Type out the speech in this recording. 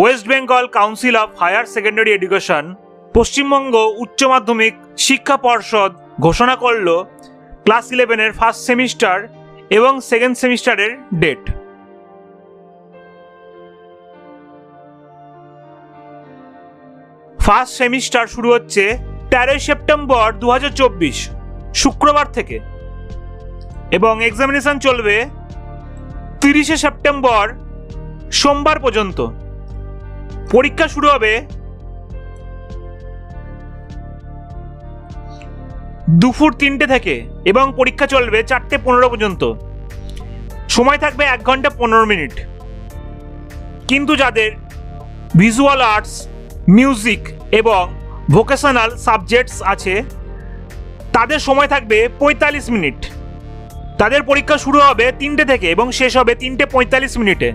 West Bengal Council of Higher Secondary Education Paschimbanga উচ্চ মাধ্যমিক শিক্ষা পর্ষদ ঘোষণা করল ক্লাস 11-এর ফার্স্ট সেমিস্টার এবং সেকেন্ড সেমিস্টারের ডেট। ফার্স্ট সেমিস্টার শুরু হচ্ছে 13 সেপ্টেম্বর 2024 শুক্রবার থেকে এবং এক্সামিনেশন চলবে 30 সেপ্টেম্বর সোমবার পর্যন্ত। পরীক্ষা শুরু হবে দুপুর 3টে থেকে এবং পরীক্ষা চলবে 4:15 পর্যন্ত। সময় থাকবে 1 ঘন্টা 15 মিনিট। কিন্তু যাদের ভিজুয়াল আর্টস, মিউজিক এবং ভোকেশনাল সাবজেক্টস আছে তাদের সময় থাকবে 45 মিনিট। তাদের পরীক্ষা শুরু হবে 3টে থেকে এবং শেষ হবে 3:45 মিনিটে।